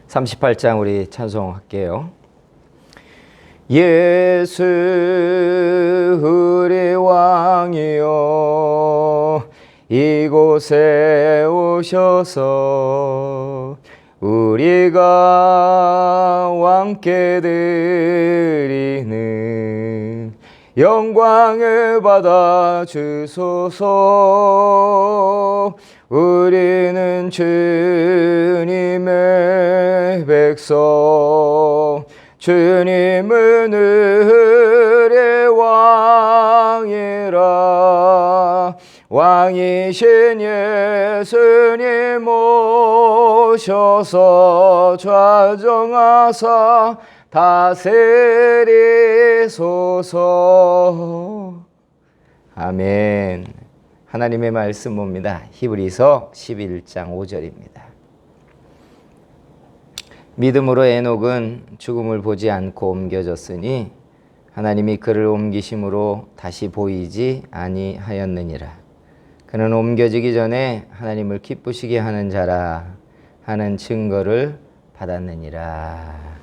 38장 우리 찬송할게요. 예수 우리 왕이여 이곳에 오셔서 우리가 왕께 드리는 영광을 받아 주소서. 우리는 주님의 백성, 주님은 우리의 왕이라. 왕이신 예수님 오셔서 좌정하사 다스리소서. 아멘. 하나님의 말씀 봅니다. 히브리서 11장 5절입니다. 믿음으로 에녹은 죽음을 보지 않고 옮겨졌으니 하나님이 그를 옮기심으로 다시 보이지 아니하였느니라. 그는 옮겨지기 전에 하나님을 기쁘시게 하는 자라 하는 증거를 받았느니라.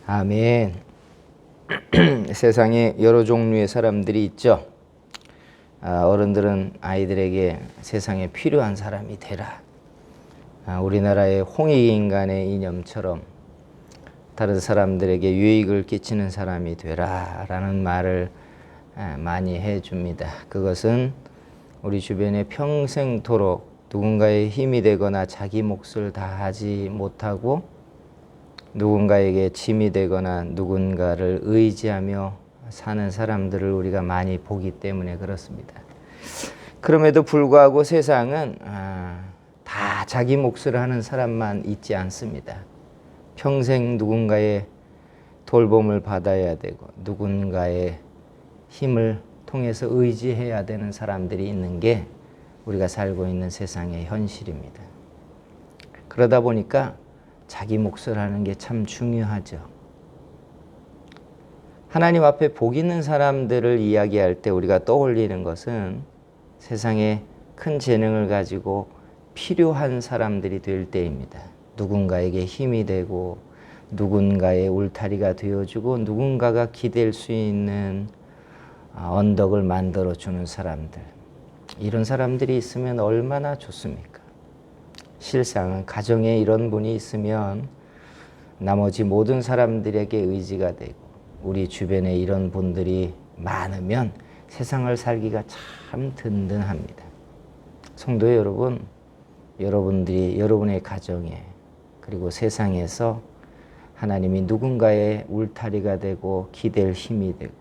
아멘. 세상에 여러 종류의 사람들이 있죠. 어른들은 아이들에게 세상에 필요한 사람이 되라. 우리나라의 홍익인간의 이념처럼 다른 사람들에게 유익을 끼치는 사람이 되라 라는 말을 많이 해줍니다. 그것은 우리 주변에 평생토록 누군가의 힘이 되거나 자기 몫을 다하지 못하고 누군가에게 짐이 되거나 누군가를 의지하며 사는 사람들을 우리가 많이 보기 때문에 그렇습니다. 그럼에도 불구하고 세상은 다 자기 몫을 하는 사람만 있지 않습니다. 평생 누군가의 돌봄을 받아야 되고 누군가의 힘을 통해서 의지해야 되는 사람들이 있는 게 우리가 살고 있는 세상의 현실입니다. 그러다 보니까 자기 몫을 하는 게 참 중요하죠. 하나님 앞에 복 있는 사람들을 이야기할 때 우리가 떠올리는 것은 세상에 큰 재능을 가지고 필요한 사람들이 될 때입니다. 누군가에게 힘이 되고 누군가의 울타리가 되어주고 누군가가 기댈 수 있는 언덕을 만들어주는 사람들. 이런 사람들이 있으면 얼마나 좋습니까? 실상은 가정에 이런 분이 있으면 나머지 모든 사람들에게 의지가 되고 우리 주변에 이런 분들이 많으면 세상을 살기가 참 든든합니다. 성도 여러분, 여러분들이 여러분의 가정에 그리고 세상에서 하나님이 누군가의 울타리가 되고 기댈 힘이 되고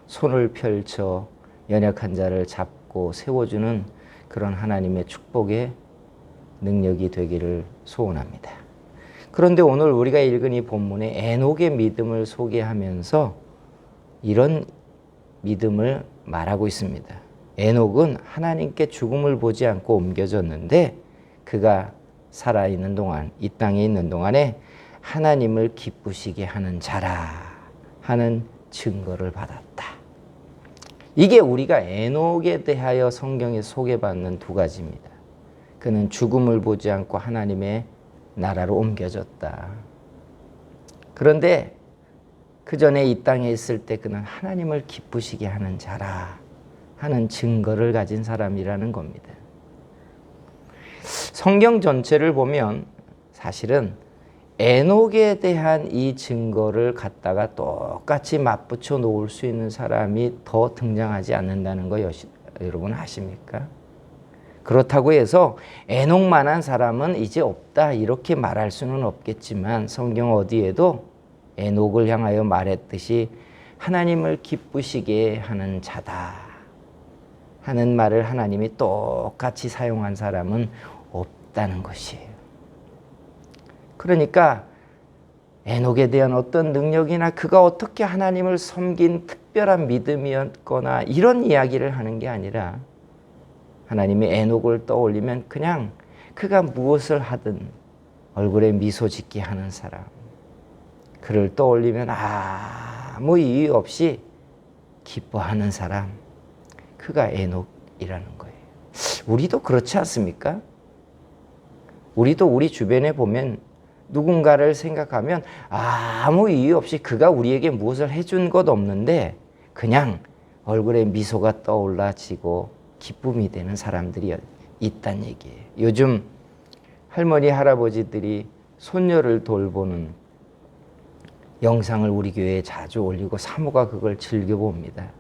손을 펼쳐 연약한 자를 잡고 세워주는 그런 하나님의 축복의 능력이 되기를 소원합니다. 그런데 오늘 우리가 읽은 이 본문에 에녹의 믿음을 소개하면서 이런 믿음을 말하고 있습니다. 에녹은 하나님께 죽음을 보지 않고 옮겨졌는데 그가 살아있는 동안, 이 땅에 있는 동안에 하나님을 기쁘시게 하는 자라 하는 증거를 받았다. 이게 우리가 에녹에 대하여 성경에 소개받는 두 가지입니다. 그는 죽음을 보지 않고 하나님의 나라로 옮겨졌다. 그런데 그 전에 이 땅에 있을 때 그는 하나님을 기쁘시게 하는 자라 하는 증거를 가진 사람이라는 겁니다. 성경 전체를 보면 사실은 에녹에 대한 이 증거를 갖다가 똑같이 맞붙여 놓을 수 있는 사람이 더 등장하지 않는다는 거 여러분 아십니까? 그렇다고 해서 에녹만한 사람은 이제 없다 이렇게 말할 수는 없겠지만 성경 어디에도 에녹을 향하여 말했듯이 하나님을 기쁘시게 하는 자다 하는 말을 하나님이 똑같이 사용한 사람은 없다는 것이에요. 그러니까 에녹에 대한 어떤 능력이나 그가 어떻게 하나님을 섬긴 특별한 믿음이었거나 이런 이야기를 하는 게 아니라 하나님이 에녹을 떠올리면 그냥 그가 무엇을 하든 얼굴에 미소 짓게 하는 사람, 그를 떠올리면 아무 이유 없이 기뻐하는 사람, 그가 에녹이라는 거예요. 우리도 그렇지 않습니까? 우리도 우리 주변에 보면 누군가를 생각하면 아무 이유 없이 그가 우리에게 무엇을 해준 것 없는데 그냥 얼굴에 미소가 떠올라지고 기쁨이 되는 사람들이 있다는 얘기예요. 요즘 할머니 할아버지들이 손녀를 돌보는 영상을 우리 교회에 자주 올리고 사모가 그걸 즐겨봅니다.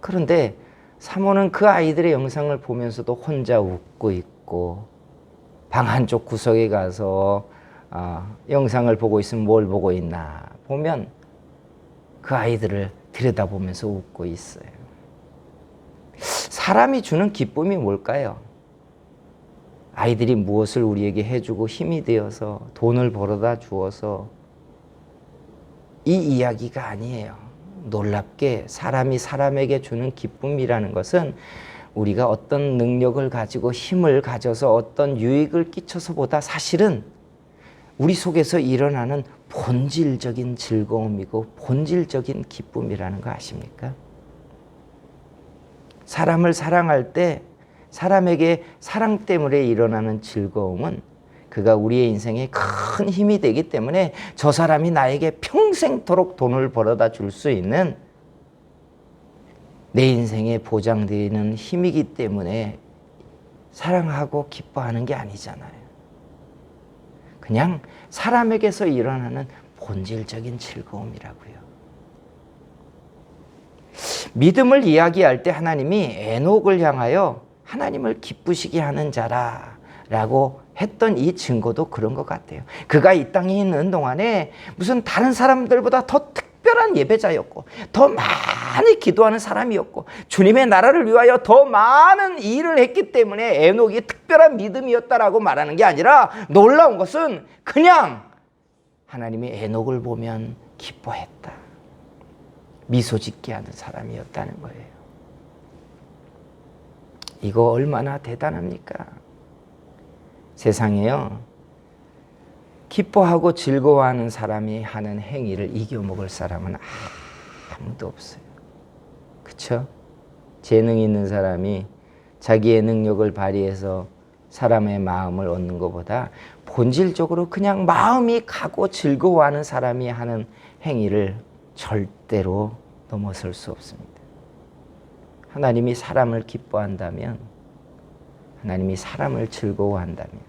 그런데 사모는 그 아이들의 영상을 보면서도 혼자 웃고 있고 방 한쪽 구석에 가서 영상을 보고 있으면 뭘 보고 있나 보면 그 아이들을 들여다보면서 웃고 있어요. 사람이 주는 기쁨이 뭘까요? 아이들이 무엇을 우리에게 해주고 힘이 되어서 돈을 벌어다 주어서 이 이야기가 아니에요. 놀랍게 사람이 사람에게 주는 기쁨이라는 것은 우리가 어떤 능력을 가지고 힘을 가져서 어떤 유익을 끼쳐서보다 사실은 우리 속에서 일어나는 본질적인 즐거움이고 본질적인 기쁨이라는 거 아십니까? 사람을 사랑할 때 사람에게 사랑 때문에 일어나는 즐거움은 그가 우리의 인생에 큰 힘이 되기 때문에 저 사람이 나에게 평생토록 돈을 벌어다 줄 수 있는 내 인생에 보장되는 힘이기 때문에 사랑하고 기뻐하는 게 아니잖아요. 그냥 사람에게서 일어나는 본질적인 즐거움이라고요. 믿음을 이야기할 때 하나님이 에녹을 향하여 하나님을 기쁘시게 하는 자라라고 했던 이 증거도 그런 것 같아요. 그가 이 땅에 있는 동안에 무슨 다른 사람들보다 더 특별한 예배자였고 더 많이 기도하는 사람이었고 주님의 나라를 위하여 더 많은 일을 했기 때문에 에녹이 특별한 믿음이었다라고 말하는 게 아니라 놀라운 것은 그냥 하나님이 에녹을 보면 기뻐했다. 미소 짓게 하는 사람이었다는 거예요. 이거 얼마나 대단합니까? 세상에요, 기뻐하고 즐거워하는 사람이 하는 행위를 이겨먹을 사람은 아무도 없어요. 그렇죠? 재능 있는 사람이 자기의 능력을 발휘해서 사람의 마음을 얻는 것보다 본질적으로 그냥 마음이 가고 즐거워하는 사람이 하는 행위를 절대로 넘어설 수 없습니다. 하나님이 사람을 기뻐한다면, 하나님이 사람을 즐거워한다면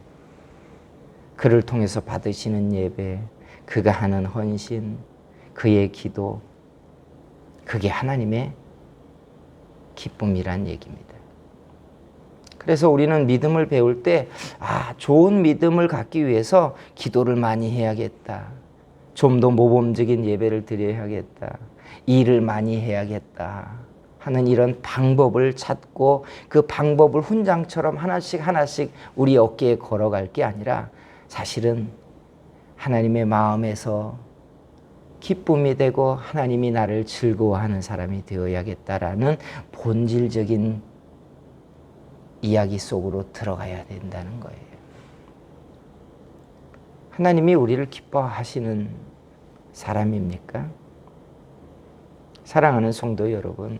그를 통해서 받으시는 예배, 그가 하는 헌신, 그의 기도, 그게 하나님의 기쁨이란 얘기입니다. 그래서 우리는 믿음을 배울 때 좋은 믿음을 갖기 위해서 기도를 많이 해야겠다. 좀 더 모범적인 예배를 드려야겠다. 일을 많이 해야겠다. 하는 이런 방법을 찾고 그 방법을 훈장처럼 하나씩 하나씩 우리 어깨에 걸어갈 게 아니라 사실은 하나님의 마음에서 기쁨이 되고 하나님이 나를 즐거워하는 사람이 되어야겠다라는 본질적인 이야기 속으로 들어가야 된다는 거예요. 하나님이 우리를 기뻐하시는 사람입니까? 사랑하는 성도 여러분,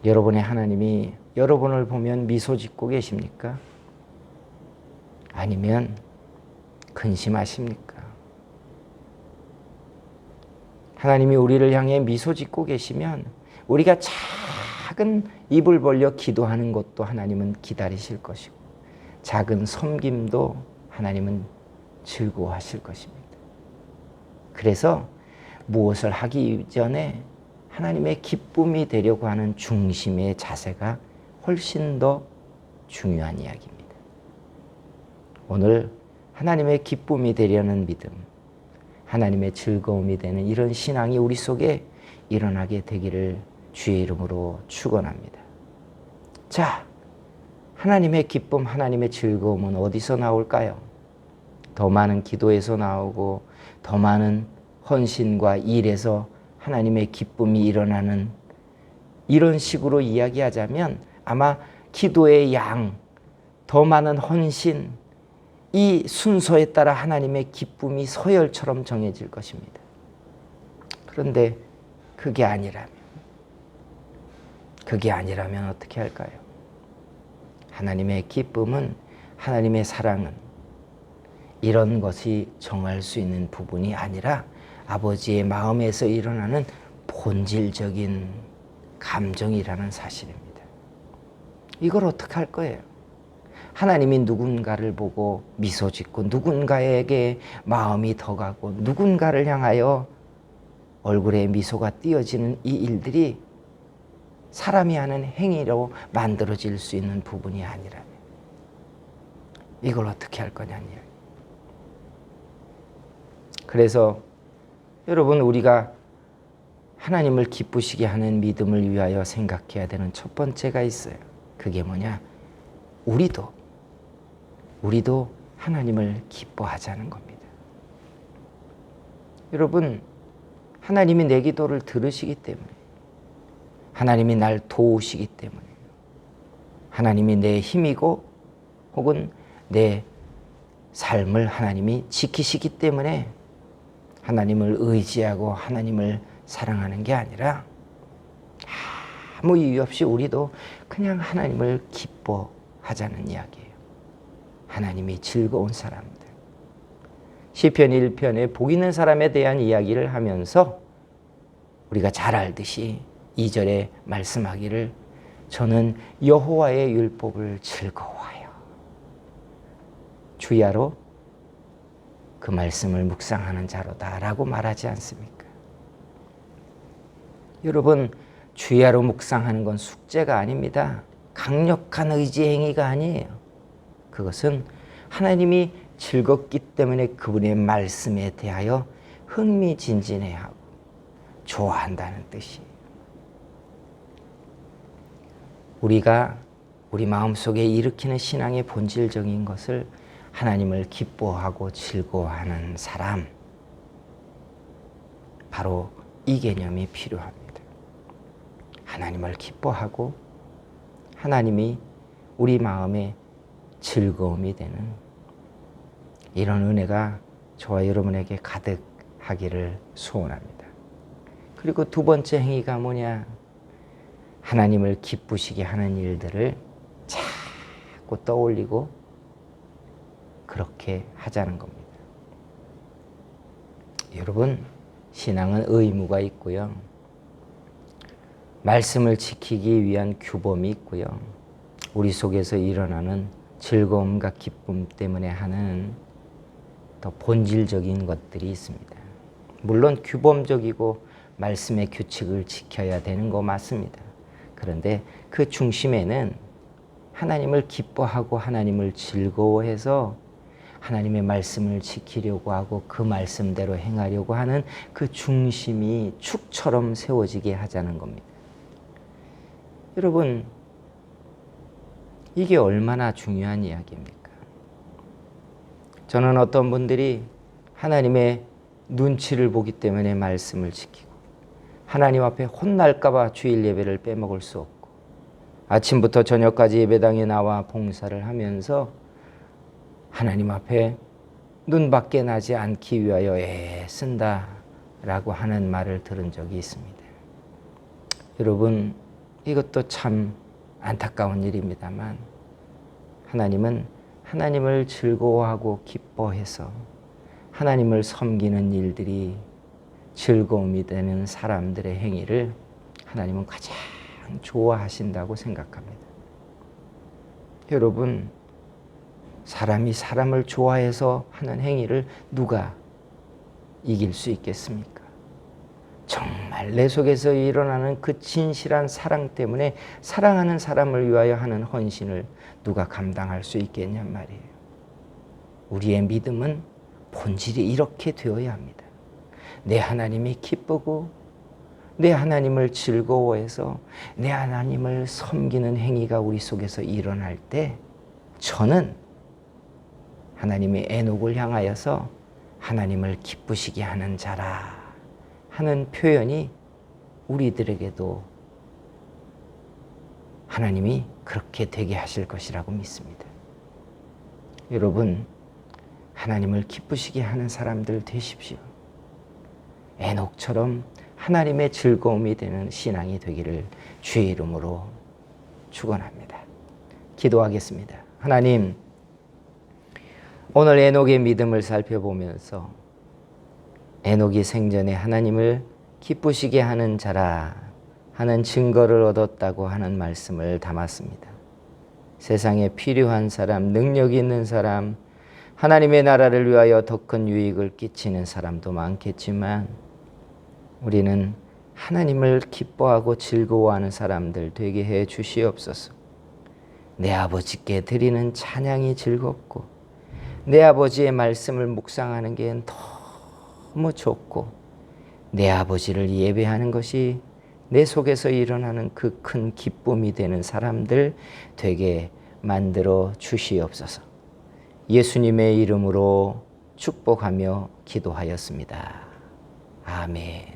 여러분의 하나님이 여러분을 보면 미소 짓고 계십니까? 아니면 근심하십니까? 하나님이 우리를 향해 미소 짓고 계시면 우리가 작은 입을 벌려 기도하는 것도 하나님은 기다리실 것이고 작은 섬김도 하나님은 즐거워하실 것입니다. 그래서 무엇을 하기 전에 하나님의 기쁨이 되려고 하는 중심의 자세가 훨씬 더 중요한 이야기입니다. 오늘 하나님의 기쁨이 되려는 믿음, 하나님의 즐거움이 되는 이런 신앙이 우리 속에 일어나게 되기를 주의 이름으로 축원합니다. 자, 하나님의 기쁨, 하나님의 즐거움은 어디서 나올까요? 더 많은 기도에서 나오고 더 많은 헌신과 일에서 하나님의 기쁨이 일어나는, 이런 식으로 이야기하자면 아마 기도의 양, 더 많은 헌신, 이 순서에 따라 하나님의 기쁨이 서열처럼 정해질 것입니다. 그런데 그게 아니라면 어떻게 할까요? 하나님의 기쁨은, 하나님의 사랑은 이런 것이 정할 수 있는 부분이 아니라 아버지의 마음에서 일어나는 본질적인 감정이라는 사실입니다. 이걸 어떻게 할 거예요? 하나님이 누군가를 보고 미소 짓고 누군가에게 마음이 더 가고 누군가를 향하여 얼굴에 미소가 띄어지는 이 일들이 사람이 하는 행위로 만들어질 수 있는 부분이 아니라면 이걸 어떻게 할 거냐는 이야기. 그래서 여러분, 우리가 하나님을 기쁘시게 하는 믿음을 위하여 생각해야 되는 첫 번째가 있어요. 그게 뭐냐? 우리도 하나님을 기뻐하자는 겁니다. 여러분, 하나님이 내 기도를 들으시기 때문에, 하나님이 날 도우시기 때문에, 하나님이 내 힘이고 혹은 내 삶을 하나님이 지키시기 때문에 하나님을 의지하고 하나님을 사랑하는 게 아니라 아무 이유 없이 우리도 그냥 하나님을 기뻐하자는 이야기예요. 하나님이 즐거운 사람들. 시편 1편에 복 있는 사람에 대한 이야기를 하면서 우리가 잘 알듯이 2절에 말씀하기를 저는 여호와의 율법을 즐거워하여 주야로 그 말씀을 묵상하는 자로다라고 말하지 않습니까? 여러분, 주야로 묵상하는 건 숙제가 아닙니다. 강력한 의지 행위가 아니에요. 그것은 하나님이 즐겁기 때문에 그분의 말씀에 대하여 흥미진진해하고 좋아한다는 뜻이에요. 우리가 우리 마음속에 일으키는 신앙의 본질적인 것을 하나님을 기뻐하고 즐거워하는 사람, 바로 이 개념이 필요합니다. 하나님을 기뻐하고 하나님이 우리 마음에 즐거움이 되는 이런 은혜가 저와 여러분에게 가득하기를 소원합니다. 그리고 두 번째 행위가 뭐냐? 하나님을 기쁘시게 하는 일들을 자꾸 떠올리고 그렇게 하자는 겁니다. 여러분, 신앙은 의무가 있고요. 말씀을 지키기 위한 규범이 있고요. 우리 속에서 일어나는 즐거움과 기쁨 때문에 하는 더 본질적인 것들이 있습니다. 물론 규범적이고 말씀의 규칙을 지켜야 되는 거 맞습니다. 그런데 그 중심에는 하나님을 기뻐하고 하나님을 즐거워해서 하나님의 말씀을 지키려고 하고 그 말씀대로 행하려고 하는 그 중심이 축처럼 세워지게 하자는 겁니다. 여러분, 이게 얼마나 중요한 이야기입니까? 저는 어떤 분들이 하나님의 눈치를 보기 때문에 말씀을 지키고 하나님 앞에 혼날까 봐 주일 예배를 빼먹을 수 없고 아침부터 저녁까지 예배당에 나와 봉사를 하면서 하나님 앞에 눈밖에 나지 않기 위하여 애쓴다라고 하는 말을 들은 적이 있습니다. 여러분, 이것도 참 안타까운 일입니다만 하나님은 하나님을 즐거워하고 기뻐해서 하나님을 섬기는 일들이 즐거움이 되는 사람들의 행위를 하나님은 가장 좋아하신다고 생각합니다. 여러분, 사람이 사람을 좋아해서 하는 행위를 누가 이길 수 있겠습니까? 정말 내 속에서 일어나는 그 진실한 사랑 때문에 사랑하는 사람을 위하여 하는 헌신을 누가 감당할 수 있겠냔 말이에요. 우리의 믿음은 본질이 이렇게 되어야 합니다. 내 하나님이 기쁘고 내 하나님을 즐거워해서 내 하나님을 섬기는 행위가 우리 속에서 일어날 때 저는 하나님의 에녹을 향하여서 하나님을 기쁘시게 하는 자라 하는 표현이 우리들에게도 하나님이 그렇게 되게 하실 것이라고 믿습니다. 여러분, 하나님을 기쁘시게 하는 사람들 되십시오. 에녹처럼 하나님의 즐거움이 되는 신앙이 되기를 주의 이름으로 축원합니다. 기도하겠습니다. 하나님, 오늘 에녹의 믿음을 살펴보면서 에녹이 생전에 하나님을 기쁘시게 하는 자라 하는 증거를 얻었다고 하는 말씀을 담았습니다. 세상에 필요한 사람, 능력 있는 사람, 하나님의 나라를 위하여 더 큰 유익을 끼치는 사람도 많겠지만 우리는 하나님을 기뻐하고 즐거워하는 사람들 되게 해 주시옵소서. 내 아버지께 드리는 찬양이 즐겁고 내 아버지의 말씀을 묵상하는 게 너무 좋고 내 아버지를 예배하는 것이 내 속에서 일어나는 그 큰 기쁨이 되는 사람들 되게 만들어 주시옵소서. 예수님의 이름으로 축복하며 기도하였습니다. 아멘.